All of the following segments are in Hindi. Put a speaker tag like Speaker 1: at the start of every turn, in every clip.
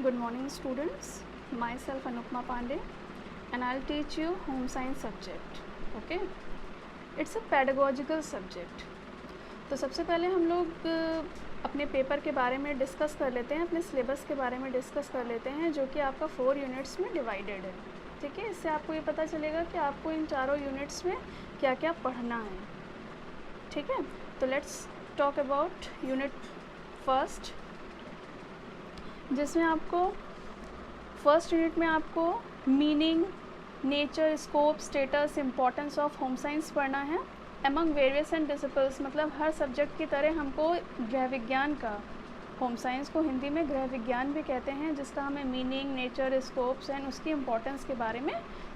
Speaker 1: Good morning students, myself Anupma Pandey and I'll teach you home science subject. Okay, it's a pedagogical subject. तो सबसे पहले हम लोग अपने पेपर के बारे में डिस्कस कर लेते हैं, अपने सिलेबस के बारे में डिस्कस कर लेते हैं जो कि आपका 4 यूनिट्स में डिवाइडेड है. ठीक है, इससे आपको ये पता चलेगा कि आपको इन चारों यूनिट्स में क्या क्या पढ़ना है. ठीक है, तो let's talk about unit first, जिसमें आपको फर्स्ट यूनिट में आपको meaning, nature, scope, status, importance of home science पढ़ना है. एमंग वेरियस एंड डिसिप्लिन्स, मतलब हर सब्जेक्ट की तरह हमको गृह विज्ञान का, होम साइंस को हिंदी में गृह विज्ञान भी कहते हैं, जिसका हमें मीनिंग, नेचर, स्कोप्स एंड उसकी इम्पोर्टेंस के बारे में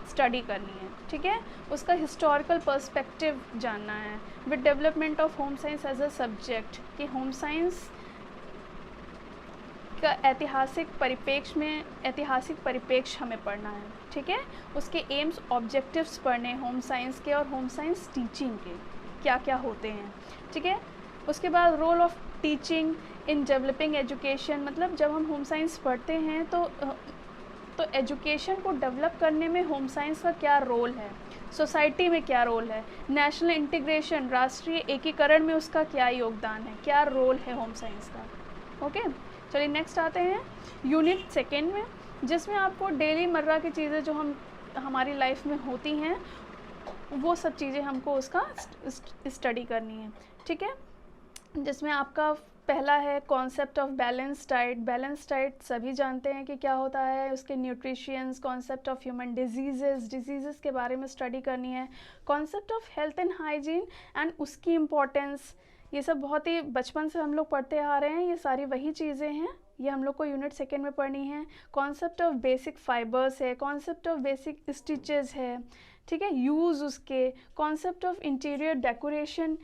Speaker 1: स्टडी करनी है. ठीक है, उसका हिस्टोरिकल पर्सपेक्टिव जानना है with development of home science as a subject, कि होम साइंस का ऐतिहासिक परिप्रेक्ष्य हमें पढ़ना है. ठीक है, उसके एम्स, ऑब्जेक्टिव्स पढ़ने होम साइंस के और होम साइंस टीचिंग के क्या क्या होते हैं. ठीक है, उसके बाद role of teaching in developing education, मतलब जब हम होम साइंस पढ़ते हैं तो एजुकेशन को डेवलप करने में होम साइंस का क्या रोल है, सोसाइटी में क्या रोल है, नेशनल इंटीग्रेशन, राष्ट्रीय एकीकरण में उसका क्या योगदान है, क्या रोल है होम साइंस का. ओके, चलिए नेक्स्ट आते हैं यूनिट सेकेंड में, जिसमें आपको डेली मर्रा की चीज़ें जो हमारी लाइफ में होती हैं वो सब चीज़ें हमको उसका स्टडी करनी है. ठीक है, जिसमें आपका पहला है concept of balance diet. Balance diet सभी जानते हैं कि क्या होता है, उसके nutritions, concept of human disease के बारे में स्टडी करनी है, concept of health and hygiene and उसकी इम्पोर्टेंस. ये सब बहुत ही बचपन से हम लोग पढ़ते आ रहे हैं, ये सारी वही चीज़ें हैं, ये हम लोग को यूनिट सेकेंड में पढ़नी है. कॉन्सेप्ट ऑफ बेसिक फाइबर्स है, कॉन्सेप्ट ऑफ बेसिक स्टिचेस है. ठीक है, यूज़ उसके, concept of interior decoration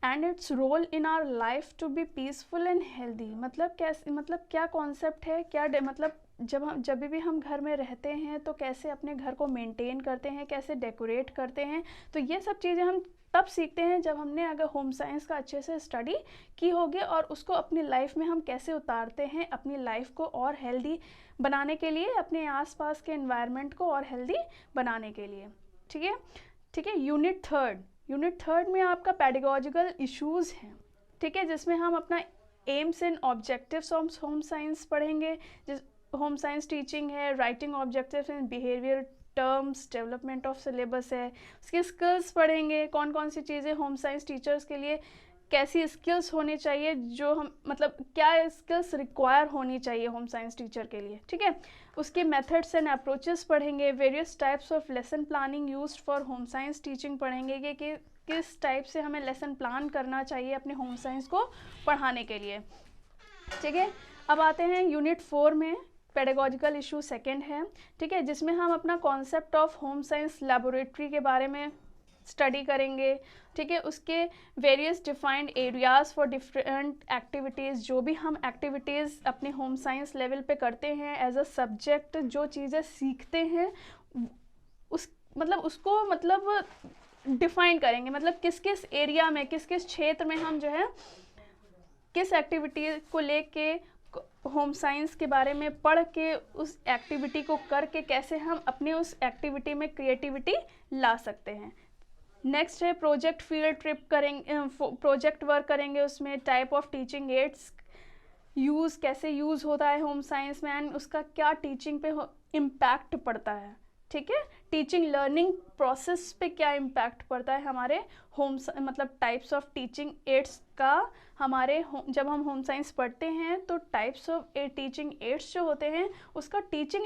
Speaker 1: and its role in our life to be peaceful and healthy. मतलब कैसे, मतलब क्या कॉन्सेप्ट है, क्या मतलब जब भी हम घर में रहते हैं तो कैसे अपने घर को मेंटेन करते हैं, कैसे डेकोरेट करते हैं. तो ये सब चीज़ें हम तब सीखते हैं जब हमने अगर होम साइंस का अच्छे से स्टडी की होगी, और उसको अपनी लाइफ में हम कैसे उतारते हैं अपनी लाइफ को और हेल्दी बनाने के लिए, अपने आसपास के एनवायरनमेंट को और हेल्दी बनाने के लिए. ठीक है, ठीक है. यूनिट थर्ड में आपका पेडागोजिकल इश्यूज़ हैं. ठीक है, जिसमें हम अपना AIIMS and objectives of home science पढ़ेंगे. जिस होम साइंस टीचिंग है, writing objectives and behaviour terms, development of syllabus है. उसके स्किल्स पढ़ेंगे, कौन कौन सी चीज़ें होम साइंस टीचर्स के लिए, कैसी स्किल्स होनी चाहिए, जो हम मतलब क्या स्किल्स रिक्वायर होनी चाहिए होम साइंस टीचर के लिए. ठीक है, उसके मेथड्स एंड अप्रोचेस पढ़ेंगे. Various types of lesson planning used for home science teaching पढ़ेंगे कि किस टाइप से हमें लेसन प्लान करना चाहिए अपने होम साइंस को पढ़ाने के लिए. ठीक है, अब आते हैं यूनिट 4 में, पेडागोजिकल इशू सेकंड है. ठीक है, जिसमें हम अपना concept of home science laboratory के बारे में स्टडी करेंगे. ठीक है, उसके various defined areas for different activities, जो भी हम एक्टिविटीज़ अपने होम साइंस लेवल पे करते हैं एज अ सब्जेक्ट, जो चीज़ें सीखते हैं उसको डिफाइन करेंगे, मतलब किस किस एरिया में, किस किस क्षेत्र में हम जो है किस एक्टिविटी को लेके होम साइंस के बारे में पढ़ के उस एक्टिविटी को करके कैसे हम अपने उस एक्टिविटी में क्रिएटिविटी ला सकते हैं. नेक्स्ट है प्रोजेक्ट फील्ड ट्रिप करेंगे, प्रोजेक्ट वर्क करेंगे. उसमें type of teaching ads use, कैसे यूज़ होता है होम साइंस में एंड उसका क्या टीचिंग पे इम्पैक्ट पड़ता है. ठीक है, टीचिंग लर्निंग प्रोसेस पे क्या इम्पैक्ट पड़ता है हमारे टाइप्स ऑफ टीचिंग एड्स का. हमारे जब हम होम साइंस पढ़ते हैं तो टाइप्स ऑफ टीचिंग एड्स जो होते हैं उसका टीचिंग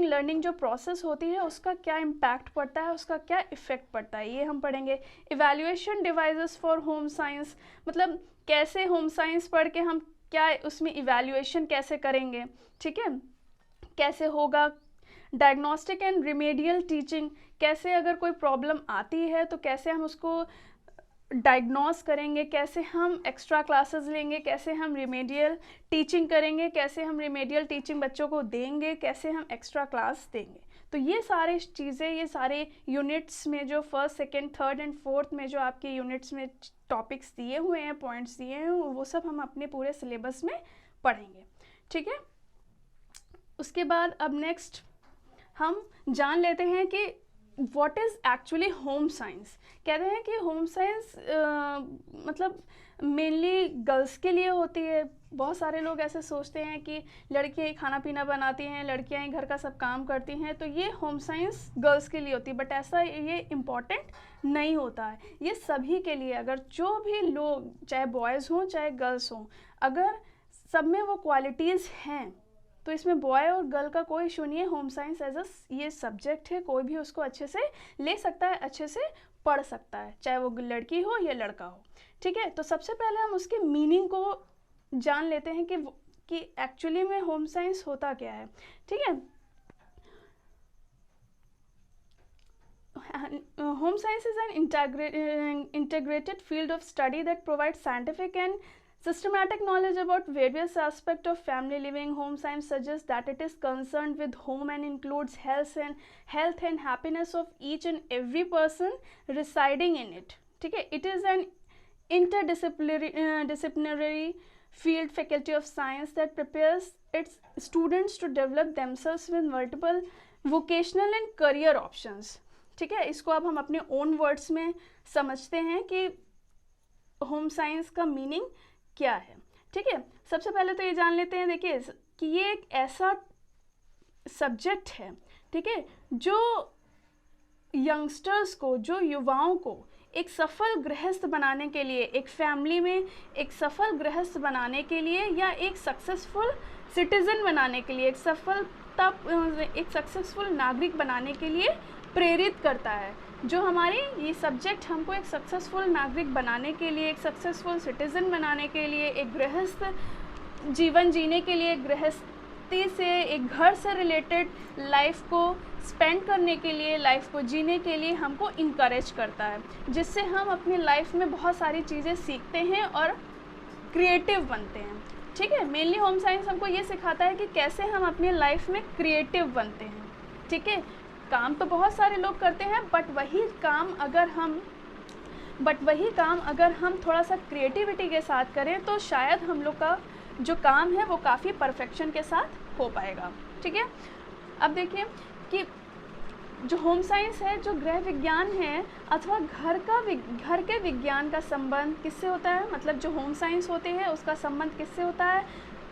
Speaker 1: लर्निंग जो प्रोसेस होती है उसका क्या इम्पैक्ट पड़ता है, उसका क्या इफ़ेक्ट पड़ता है, ये हम पढ़ेंगे. Evaluation devices for home science, मतलब कैसे होम साइंस पढ़ के हम क्या उसमें इवैल्यूएशन कैसे करेंगे. ठीक है, कैसे होगा. डायग्नोस्टिक एंड रिमेडियल टीचिंग, कैसे अगर कोई प्रॉब्लम आती है तो कैसे हम उसको डायग्नोस करेंगे, कैसे हम एक्स्ट्रा क्लासेस लेंगे, कैसे हम रिमेडियल टीचिंग करेंगे, कैसे हम रिमेडियल टीचिंग बच्चों को देंगे, कैसे हम एक्स्ट्रा क्लास देंगे. तो ये सारे चीज़ें, ये सारे यूनिट्स में जो first, second, third and fourth में जो आपके यूनिट्स में टॉपिक्स दिए हुए हैं, पॉइंट्स दिए हैं, वो सब हम अपने पूरे सिलेबस में पढ़ेंगे. ठीक है। उसके बाद अब नेक्स्ट हम जान लेते हैं कि what is actually home science. कहते हैं कि होम साइंस मतलब मेनली गर्ल्स के लिए होती है। बहुत सारे लोग ऐसे सोचते हैं कि लड़कियां ही खाना पीना बनाती हैं, लड़कियां ही घर का सब काम करती हैं, तो ये होम साइंस गर्ल्स के लिए होती है। बट ऐसा ये इम्पॉर्टेंट नहीं होता है, ये सभी के लिए। अगर जो भी लोग, चाहे बॉयज़ हों चाहे गर्ल्स हों, अगर सब में वो क्वालिटीज़ हैं तो इसमें बॉय और गर्ल का कोई इशू नहीं है। होम साइंस एज अ ये सब्जेक्ट है, कोई भी उसको अच्छे से ले सकता है, अच्छे से पढ़ सकता है, चाहे वो लड़की हो या लड़का हो। ठीक है, तो सबसे पहले हम उसके मीनिंग को जान लेते हैं कि एक्चुअली में होम साइंस होता क्या है। ठीक है, home science is an integrated field of study that provides scientific and systematic knowledge about various aspects of family living. Home science suggests that it is concerned with home and includes health and happiness of each and every person residing in it. ठीक है, it is an interdisciplinary field faculty of science that prepares its students to develop themselves with multiple vocational and career options. ठीक है, इसको अब हम अपने ओन वर्ड्स में समझते हैं कि होम साइंस का मीनिंग क्या है। ठीक है, सबसे पहले तो ये जान लेते हैं, देखिए कि ये एक ऐसा सब्जेक्ट है, ठीक है, जो यंगस्टर्स को, जो युवाओं को एक सफल गृहस्थ बनाने के लिए, एक फैमिली में एक सफल गृहस्थ बनाने के लिए, या एक सक्सेसफुल सिटीजन बनाने के लिए, एक सक्सेसफुल नागरिक बनाने के लिए प्रेरित करता है। जो हमारी ये सब्जेक्ट हमको एक सक्सेसफुल नागरिक बनाने के लिए, एक सक्सेसफुल सिटीज़न बनाने के लिए, एक गृहस्थ जीवन जीने के लिए, गृहस्थी से, एक घर से रिलेटेड लाइफ को स्पेंड करने के लिए, लाइफ को जीने के लिए हमको इनकरेज करता है, जिससे हम अपनी लाइफ में बहुत सारी चीज़ें सीखते हैं और क्रिएटिव बनते हैं। ठीक है, मेनली होम साइंस हमको ये सिखाता है कि कैसे हम अपनी लाइफ में क्रिएटिव बनते हैं। ठीक है, काम तो बहुत सारे लोग करते हैं, बट वही काम अगर हम थोड़ा सा क्रिएटिविटी के साथ करें तो शायद हम लोग का जो काम है वो काफ़ी परफेक्शन के साथ हो पाएगा। ठीक है, अब देखिए कि जो होम साइंस है, जो गृह विज्ञान है अथवा घर के विज्ञान का संबंध किससे होता है, मतलब जो होम साइंस होते हैं उसका संबंध किससे होता है,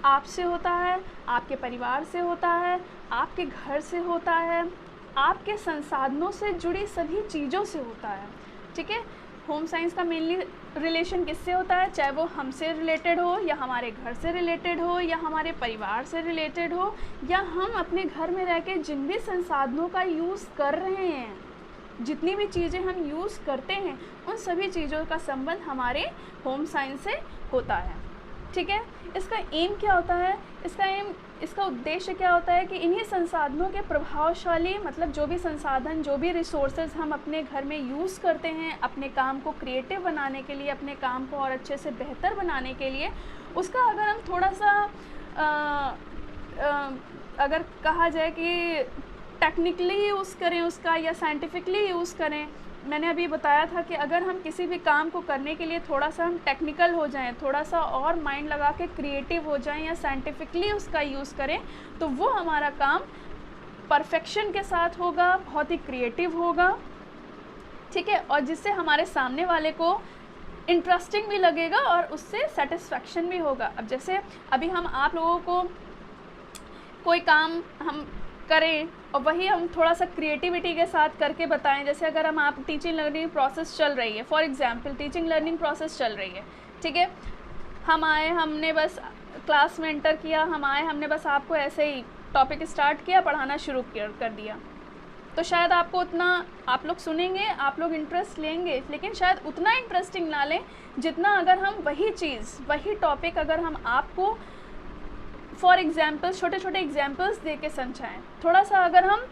Speaker 1: आपसे होता है, आपके परिवार से होता है, आपके घर से होता है, आपके संसाधनों से जुड़ी सभी चीज़ों से होता है। ठीक है, होम साइंस का मेनली रिलेशन किससे होता है, चाहे वो हमसे रिलेटेड हो, या हमारे घर से रिलेटेड हो, या हमारे परिवार से रिलेटेड हो, या हम अपने घर में रह के जिन भी संसाधनों का यूज़ कर रहे हैं, जितनी भी चीज़ें हम यूज़ करते हैं, उन सभी चीज़ों का संबंध हमारे होम साइंस से होता है। ठीक है, इसका एम क्या होता है, इसका उद्देश्य क्या होता है कि इन्हीं संसाधनों के प्रभावशाली, मतलब जो भी संसाधन, जो भी रिसोर्सेज हम अपने घर में यूज़ करते हैं अपने काम को क्रिएटिव बनाने के लिए, अपने काम को और अच्छे से बेहतर बनाने के लिए, उसका अगर हम थोड़ा सा अगर कहा जाए कि टेक्निकली यूज़ करें उसका, या साइंटिफिकली यूज़ करें, मैंने अभी बताया था कि अगर हम किसी भी काम को करने के लिए थोड़ा सा हम टेक्निकल हो जाएं, थोड़ा सा और माइंड लगा के क्रिएटिव हो जाएं, या साइंटिफिकली उसका यूज़ करें, तो वो हमारा काम परफेक्शन के साथ होगा, बहुत ही क्रिएटिव होगा। ठीक है, और जिससे हमारे सामने वाले को इंटरेस्टिंग भी लगेगा और उससे सेटिस्फैक्शन भी होगा। अब जैसे अभी हम आप लोगों को कोई काम हम करें और वही हम थोड़ा सा क्रिएटिविटी के साथ करके बताएं, जैसे अगर आप टीचिंग लर्निंग प्रोसेस चल रही है, for example teaching learning process चल रही है, ठीक है, हम आए, हमने बस क्लास में एंटर किया, हम आए, हमने बस आपको ऐसे ही टॉपिक स्टार्ट किया, पढ़ाना शुरू कर दिया, तो शायद आपको उतना, आप लोग सुनेंगे, आप लोग इंटरेस्ट लेंगे, लेकिन शायद उतना इंटरेस्टिंग ना लें जितना अगर हम वही चीज़, वही टॉपिक अगर हम आपको फॉर एग्जाम्पल्स, छोटे छोटे एग्जाम्पल्स दे के समझाएँ, थोड़ा सा अगर हम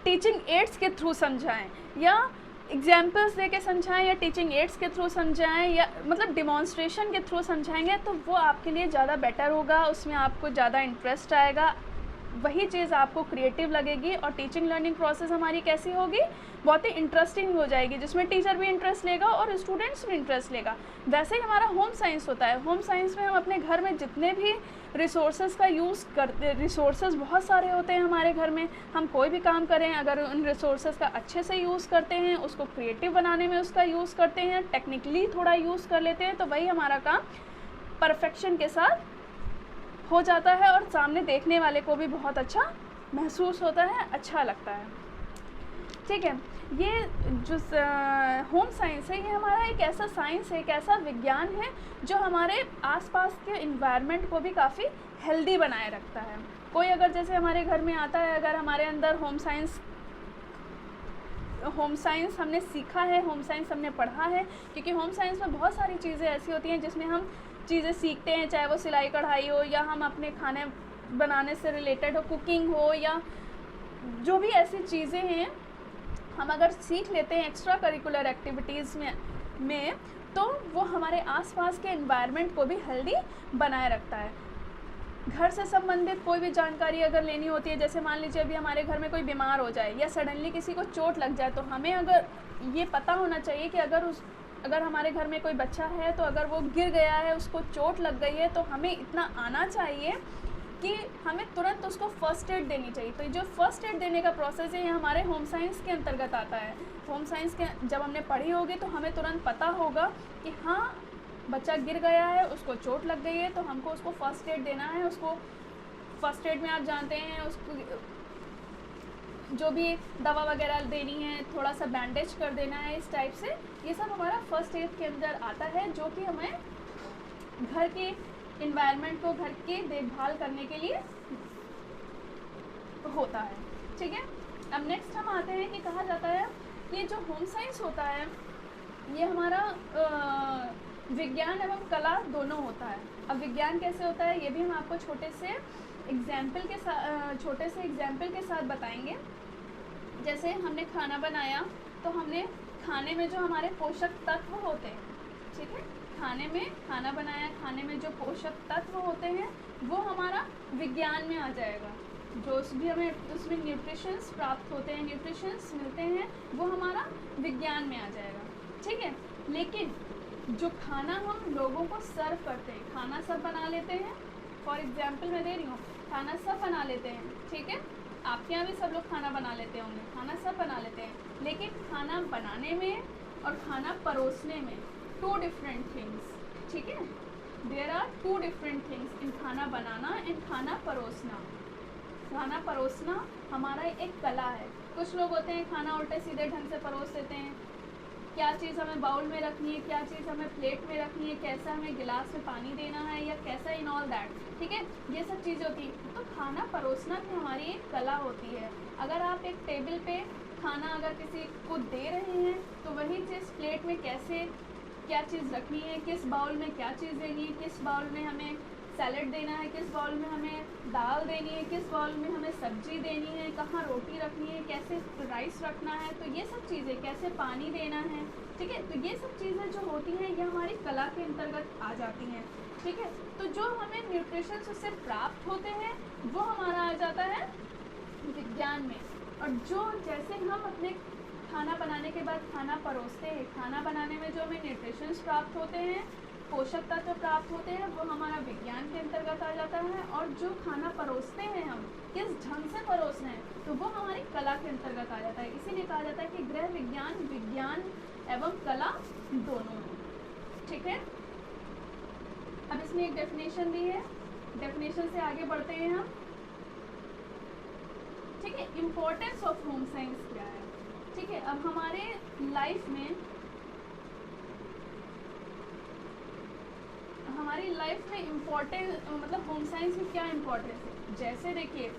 Speaker 1: टीचिंग एड्स के थ्रू समझाएं, या एग्जाम्पल्स दे के समझाएँ, या टीचिंग एड्स के थ्रू समझाएं, या मतलब डिमॉन्स्ट्रेशन के थ्रू समझाएंगे, तो वो आपके लिए ज़्यादा बेटर होगा, उसमें आपको ज़्यादा इंटरेस्ट आएगा, वही चीज़ आपको क्रिएटिव लगेगी और टीचिंग लर्निंग प्रोसेस हमारी कैसी होगी, बहुत ही इंटरेस्टिंग हो जाएगी, जिसमें टीचर भी इंटरेस्ट लेगा और स्टूडेंट्स भी इंटरेस्ट लेगा। वैसे ही हमारा होम साइंस होता है। होम साइंस में हम अपने घर में जितने भी रिसोर्सेज का यूज़ करते, रिसोर्सेज बहुत सारे होते हैं हमारे घर में, हम कोई भी काम करें अगर उन रिसोर्सेज का अच्छे से यूज़ करते हैं, उसको क्रिएटिव बनाने में उसका यूज़ करते हैं, टेक्निकली थोड़ा यूज़ कर लेते हैं, तो वही हमारा काम परफेक्शन के साथ हो जाता है और सामने देखने वाले को भी बहुत अच्छा महसूस होता है, अच्छा लगता है। ठीक है, ये जो होम साइंस है, ये हमारा एक ऐसा साइंस है, एक ऐसा विज्ञान है जो हमारे आसपास के इन्वायरमेंट को भी काफ़ी हेल्दी बनाए रखता है। कोई अगर जैसे हमारे घर में आता है, अगर हमारे अंदर होम साइंस हमने सीखा है, होम साइंस हमने पढ़ा है, क्योंकि होम साइंस में बहुत सारी चीज़ें ऐसी होती हैं जिसमें हम चीज़ें सीखते हैं, चाहे वो सिलाई कढ़ाई हो या हम अपने खाने बनाने से रिलेटेड हो, कुकिंग हो, या जो भी ऐसी चीज़ें हैं हम अगर सीख लेते हैं एक्स्ट्रा करिकुलर एक्टिविटीज़ में तो वो हमारे आसपास के एनवायरनमेंट को भी हेल्दी बनाए रखता है। घर से संबंधित कोई भी जानकारी अगर लेनी होती है, जैसे मान लीजिए अभी हमारे घर में कोई बीमार हो जाए या सडनली किसी को चोट लग जाए, तो हमें अगर ये पता होना चाहिए कि अगर हमारे घर में कोई बच्चा है तो अगर वो गिर गया है, उसको चोट लग गई है, तो हमें इतना आना चाहिए कि हमें तुरंत उसको फ़र्स्ट एड देनी चाहिए। तो जो फ़र्स्ट एड देने का प्रोसेस है ये हमारे होम साइंस के अंतर्गत आता है। होम साइंस के जब हमने पढ़ी होगी तो हमें तुरंत पता होगा कि हाँ बच्चा गिर गया है, उसको चोट लग गई है, तो हमको उसको फ़र्स्ट एड देना है। उसको फ़र्स्ट एड में आप जानते हैं उसको जो भी दवा वगैरह देनी है, थोड़ा सा बैंडेज कर देना है, इस टाइप से ये सब हमारा फ़र्स्ट एड के अंदर आता है, जो कि हमें घर के इन्वायरमेंट को, घर की देखभाल करने के लिए होता है। ठीक है, अब नेक्स्ट हम आते हैं कि कहा जाता है ये जो होम साइंस होता है ये हमारा विज्ञान एवं कला दोनों होता है। अब विज्ञान कैसे होता है ये भी हम आपको छोटे से एग्जाम्पल के साथ बताएंगे। जैसे हमने खाना बनाया तो हमने खाने में जो हमारे पोषक तत्व होते हैं, ठीक है, खाना बनाया, खाने में जो पोषक तत्व होते हैं वो हमारा विज्ञान में आ जाएगा। जो भी हमें उसमें न्यूट्रिशंस प्राप्त होते हैं, न्यूट्रिशंस मिलते हैं, वो हमारा विज्ञान में आ जाएगा। ठीक है, लेकिन जो खाना हम लोगों को सर्व करते हैं, खाना सब बना लेते हैं, फॉर एग्जाम्पल मैं दे रही हूँ, खाना सब बना लेते हैं, ठीक है, आपके यहाँ भी सब लोग खाना बना लेते होंगे, खाना सब बना लेते हैं, लेकिन खाना बनाने में और खाना परोसने में टू डिफरेंट थिंग्स। ठीक है, there are two different things in खाना बनाना एंड खाना परोसना। खाना परोसना हमारा एक कला है। कुछ लोग होते हैं खाना उल्टे सीधे ढंग से परोस देते हैं, क्या चीज़ हमें बाउल में रखनी है, क्या चीज़ हमें प्लेट में रखनी है, कैसा हमें गिलास में पानी देना है या कैसा, इन ऑल दैट। ठीक है, ये सब चीज़ होती है। तो खाना परोसना भी हमारी एक कला होती है। अगर आप एक टेबल पे खाना अगर किसी को दे रहे हैं तो वही चीज़ प्लेट में कैसे क्या चीज़ रखनी है, किस बाउल में क्या चीज़ देनी है, किस बाउल में हमें सैलेड देना है, किस बाउल में हमें दाल देनी है, किस बाउल में हमें सब्जी देनी है, कहाँ रोटी रखनी है, कैसे राइस रखना है, तो ये सब चीज़ें, कैसे पानी देना है। ठीक है, तो ये सब चीज़ें जो होती हैं ये हमारी कला के अंतर्गत आ जाती हैं। ठीक है, तो जो हमें न्यूट्रिशंस उससे प्राप्त होते हैं वो हमारा आ जाता है विज्ञान में। और जो जैसे हम अपने खाना बनाने के बाद खाना परोसते हैं, खाना बनाने में जो हमें न्यूट्रिशंस प्राप्त होते हैं, पोषक तत्व प्राप्त होते हैं, वो हमारा विज्ञान के अंतर्गत आ जाता है। और जो खाना परोसते हैं हम किस ढंग से परोसना है, तो वो हमारी कला के अंतर्गत आ जाता है। इसीलिए कहा जाता है कि गृह विज्ञान, विज्ञान एवं कला दोनों है। ठीक है, अब इसमें एक डेफिनेशन दी है, डेफिनेशन से आगे बढ़ते हैं हम। ठीक है, इम्पोर्टेंस ऑफ होम साइंस क्या है। ठीक है, अब हमारे लाइफ में इम्पोर्टेंस मतलब होम साइंस की क्या इम्पोर्टेंस है। जैसे देखिए,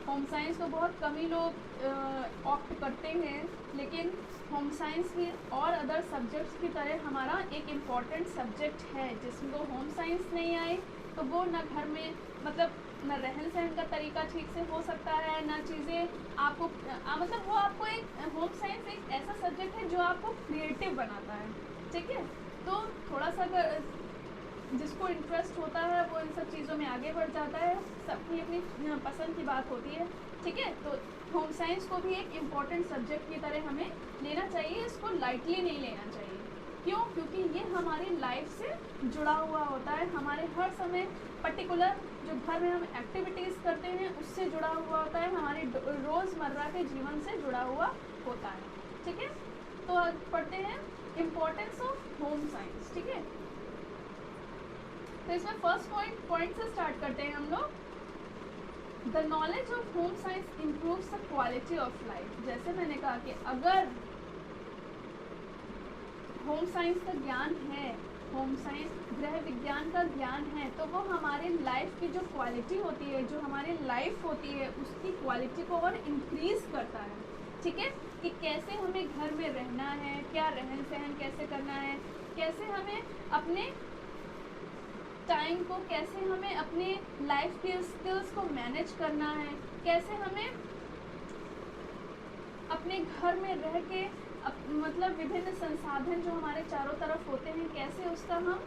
Speaker 1: होम साइंस को बहुत कम ही लोग ऑप्ट करते हैं, लेकिन होम साइंस भी और अदर सब्जेक्ट्स की तरह हमारा एक इम्पॉर्टेंट सब्जेक्ट है। जिसको होम साइंस नहीं आए तो वो न घर में मतलब न रहन सहन का तरीका ठीक से हो सकता है, न चीज़ें आपको मतलब वो आपको एक होम साइंस एक ऐसा सब्जेक्ट है जो आपको क्रिएटिव बनाता है। ठीक है, तो थोड़ा सा अगर जिसको इंटरेस्ट होता है वो इन सब चीज़ों में आगे बढ़ जाता है, सबकी अपनी पसंद की बात होती है, ठीक है। तो होम साइंस को भी एक इम्पॉर्टेंट सब्जेक्ट की तरह हमें लेना चाहिए, इसको लाइटली नहीं लेना चाहिए। क्यों? क्योंकि ये हमारी लाइफ से जुड़ा हुआ होता है, हमारे हर समय पर्टिकुलर जो घर में हम एक्टिविटीज़ करते हैं उससे जुड़ा हुआ होता है, हमारे रोज़मर्रा के जीवन से जुड़ा हुआ होता है, ठीक है। तो आज पढ़ते हैं इम्पोर्टेंस ऑफ होम साइंस, ठीक है। तो इसमें फर्स्ट पॉइंट से स्टार्ट करते हैं हम लोग। The knowledge of home science improves the quality of life. जैसे मैंने कहा कि अगर होम साइंस का ज्ञान है, होम साइंस गृह विज्ञान का ज्ञान है, तो वो हमारे लाइफ की जो क्वालिटी होती है, जो हमारी लाइफ होती है, उसकी क्वालिटी को और इंक्रीज करता है, ठीक है। कि कैसे हमें घर में रहना है, क्या रहन सहन कैसे करना है, कैसे हमें अपने टाइम को, कैसे हमें अपने लाइफ के स्किल्स को मैनेज करना है, कैसे हमें अपने घर में रह के मतलब विभिन्न संसाधन जो हमारे चारों तरफ होते हैं, कैसे उसका हम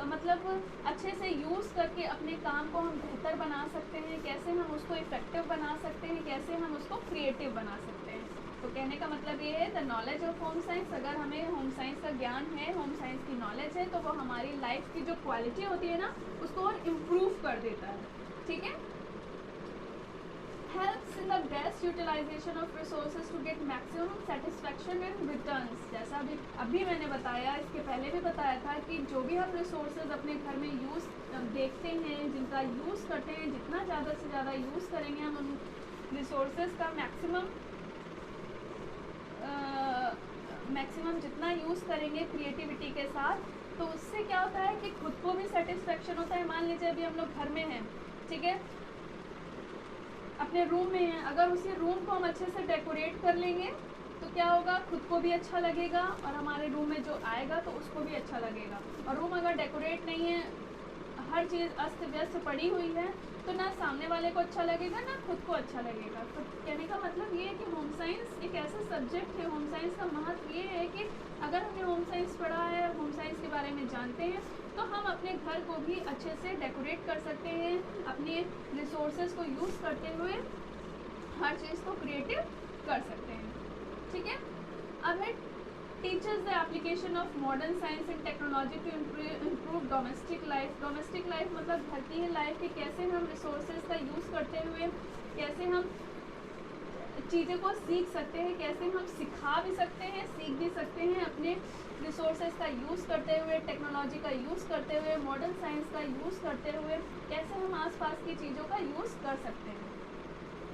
Speaker 1: मतलब अच्छे से यूज़ करके अपने काम को हम बेहतर बना सकते हैं, कैसे हम उसको इफ़ेक्टिव बना सकते हैं, कैसे हम उसको क्रिएटिव बना सकते हैं। तो कहने का मतलब ये है the knowledge of home science, अगर हमें होम साइंस का ज्ञान है, होम साइंस की नॉलेज है, तो वो हमारी लाइफ की जो क्वालिटी होती है ना उसको और इम्प्रूव कर देता है, ठीक है। helps in the best utilization of resources to get maximum satisfaction and returns। जैसा अभी मैंने बताया, इसके पहले भी बताया था कि जो भी हम रिसोर्सेज अपने घर में यूज़ देखते हैं, जिनका यूज़ करते हैं, जितना ज़्यादा से ज़्यादा यूज़ करेंगे हम उन रिसोर्सेज का मैक्सिमम जितना यूज़ करेंगे क्रिएटिविटी के साथ, तो उससे क्या होता है कि खुद को भी सेटिस्फेक्शन होता है। मान लीजिए अभी हम लोग घर में हैं, ठीक है, अपने रूम में हैं, अगर उसी रूम को हम अच्छे से डेकोरेट कर लेंगे तो क्या होगा, खुद को भी अच्छा लगेगा और हमारे रूम में जो आएगा तो उसको भी अच्छा लगेगा। और रूम अगर डेकोरेट नहीं है, हर चीज़ अस्त व्यस्त पड़ी हुई है, तो ना सामने वाले को अच्छा लगेगा ना खुद को अच्छा लगेगा। तो कहने का मतलब ये है कि होम साइंस एक ऐसा सब्जेक्ट है, होम साइंस का महत्व ये है कि अगर हमने होम साइंस पढ़ा है, होम साइंस के बारे में जानते हैं, तो हम अपने घर को भी अच्छे से डेकोरेट कर सकते हैं, अपने रिसोर्सेज को यूज़ करते हुए हर चीज़ को क्रिएटिव कर सकते हैं, ठीक है। अब है teachers the application of modern science and technology to improve domestic life. Domestic life मतलब घर की लाइफ की कैसे हम रिसोर्सेज का यूज़ करते हुए कैसे हम चीज़ों को सीख सकते हैं, कैसे हम सिखा भी सकते हैं, सीख भी सकते हैं, अपने रिसोर्सेज का यूज़ करते हुए, टेक्नोलॉजी का यूज़ करते हुए, मॉडर्न साइंस का यूज़ करते हुए कैसे हम आसपास की चीज़ों का यूज़ कर सकते हैं,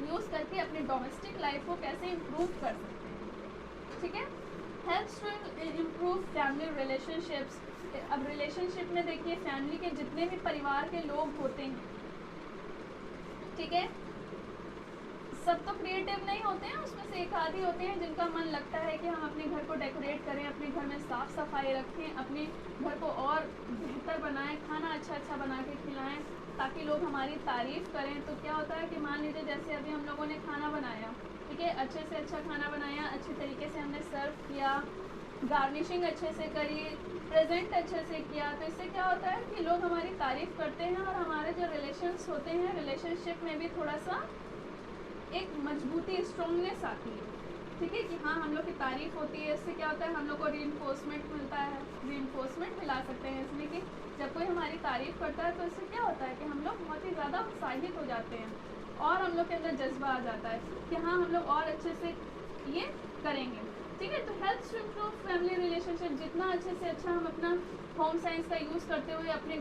Speaker 1: यूज़ करके अपनी डोमेस्टिक लाइफ को कैसे इम्प्रूव कर सकते हैं, ठीक है। Helps to improve family relationships. अब रिलेशनशिप में देखिए, फैमिली के जितने भी परिवार के लोग होते हैं, ठीक है, सब तो क्रिएटिव नहीं होते हैं, उसमें से एक आदि होते हैं जिनका मन लगता है कि हम अपने घर को डेकोरेट करें, अपने घर में साफ़ सफाई रखें, अपने घर को और बेहतर बनाएं, खाना अच्छा अच्छा बना के खिलाएं ताकि लोग हमारी तारीफ़ करें। तो क्या होता है कि मान लीजिए जैसे अभी हम लोगों ने खाना बनाया, ठीक है, अच्छे से अच्छा खाना बनाया, अच्छे तरीके से हमने सर्व किया, गार्निशिंग अच्छे से करी, प्रेजेंट अच्छे से किया, तो इससे क्या होता है कि लोग हमारी तारीफ़ करते हैं और हमारे जो रिलेशंस होते हैं, रिलेशनशिप में भी थोड़ा सा एक मजबूती, स्ट्रॉन्गनेस आती है, ठीक है, कि हाँ हम लोग की तारीफ़ होती है। इससे क्या होता है, हम लोग को रीइंफोर्समेंट मिलता है, रीइंफोर्समेंट मिला सकते हैं इसमें कि जब कोई हमारी तारीफ़ करता है तो इससे क्या होता है कि हम लोग बहुत ही ज़्यादा उत्साहित हो जाते हैं और हम लोग के अंदर जज्बा आ जाता है कि हाँ हम लोग और अच्छे से ये करेंगे, ठीक है। तो helps to improve family relationship. जितना अच्छे से अच्छा हम अपना होम साइंस का यूज़ करते हुए अपने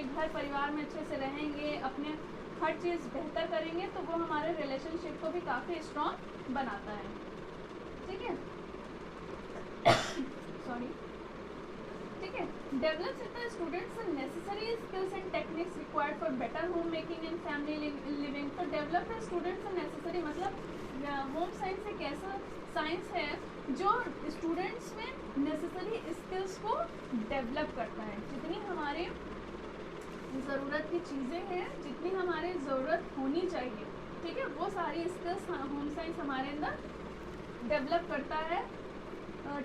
Speaker 1: घर परिवार में अच्छे से रहेंगे, अपने हर चीज़ बेहतर करेंगे, तो वो हमारे रिलेशनशिप को भी काफ़ी स्ट्रॉन्ग बनाता है, ठीक है। सॉरी, ठीक है। Develops in the students necessary skills and techniques required for better home making and family living. तो डेवलप द स्टूडेंट्स नेसेसरी मतलब होम साइंस एक ऐसा साइंस है जो स्टूडेंट्स में नेसेसरी स्किल्स को डेवलप करता है। जितनी हमारे ज़रूरत की चीज़ें हैं, जितनी हमारे ज़रूरत होनी चाहिए, ठीक है, वो सारी स्किल्स होम साइंस हमारे अंदर डेवलप करता है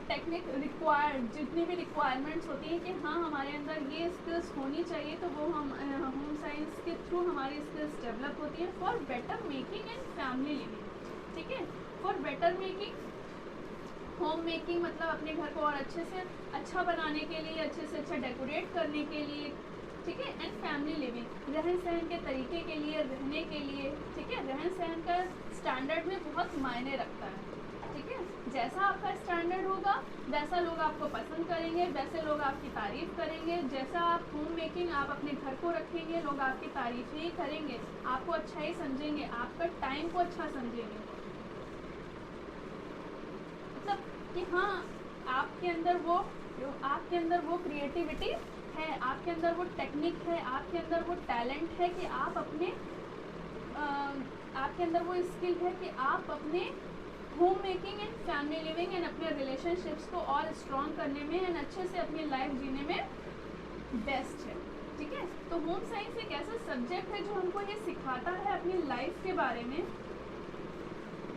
Speaker 1: टेक्निक रिक्वायर्ड, जितनी भी रिक्वायरमेंट्स होती हैं कि हाँ हमारे अंदर ये स्किल्स होनी चाहिए, तो वो हम होम साइंस के थ्रू हमारी स्किल्स डेवलप होती हैं for better making and family living. ठीक है, for better making, home making मतलब अपने घर को और अच्छे से अच्छा बनाने के लिए, अच्छे से अच्छा डेकोरेट करने के लिए। ठीक है, एंड फैमिली लिविंग, रहन सहन के तरीके के लिए, रहने के लिए। ठीक है, रहन सहन का स्टैंडर्ड में बहुत मायने रखता है। ठीक है, जैसा आपका स्टैंडर्ड होगा वैसा लोग आपको पसंद करेंगे, वैसे लोग आपकी तारीफ़ करेंगे। जैसा आप होम मेकिंग आप अपने घर को रखेंगे, लोग आपकी तारीफ़ ही करेंगे, आपको अच्छा ही समझेंगे, आपका टाइम को अच्छा समझेंगे। मतलब कि हाँ आपके अंदर वो क्रिएटिविटी है, आपके अंदर वो टेक्निक है, आपके अंदर वो टैलेंट है कि आप अपने आपके अंदर वो स्किल है कि आप अपने home making and family living and अपने रिलेशनशिप्स को और स्ट्रॉन्ग करने में एंड अच्छे से अपनी लाइफ जीने में बेस्ट है। ठीक है, तो होम साइंस एक ऐसा सब्जेक्ट है जो हमको ये सिखाता है अपनी लाइफ के बारे में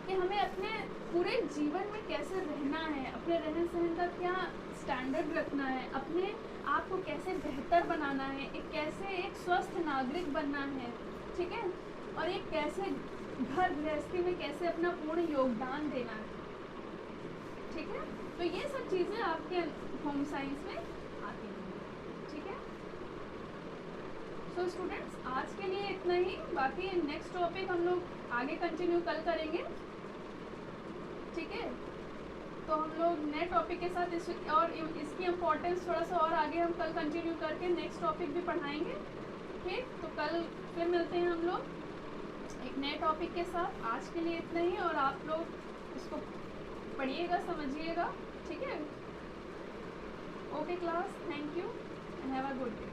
Speaker 1: कि हमें अपने पूरे जीवन में कैसे रहना है, अपने रहन सहन का क्या स्टैंडर्ड रखना है, अपने आप को कैसे बेहतर बनाना है, एक स्वस्थ नागरिक बनना है। ठीक है, और एक कैसे घर गृहस्थी में कैसे अपना पूर्ण योगदान देना है। ठीक है, तो ये सब चीज़ें आपके होम साइंस में आती हैं। ठीक है, सो स्टूडेंट्स आज के लिए इतना ही, बाकी नेक्स्ट टॉपिक हम लोग आगे कंटिन्यू कल करेंगे। ठीक है, तो हम लोग नए टॉपिक के साथ इसकी इम्पोर्टेंस थोड़ा सा और आगे हम कल कंटिन्यू करके नेक्स्ट टॉपिक भी पढ़ाएंगे। ठीक, तो कल फिर मिलते हैं हम लोग एक नए टॉपिक के साथ। आज के लिए इतना ही, और आप लोग इसको पढ़िएगा, समझिएगा। ठीक है, okay class, thank you and have a good day.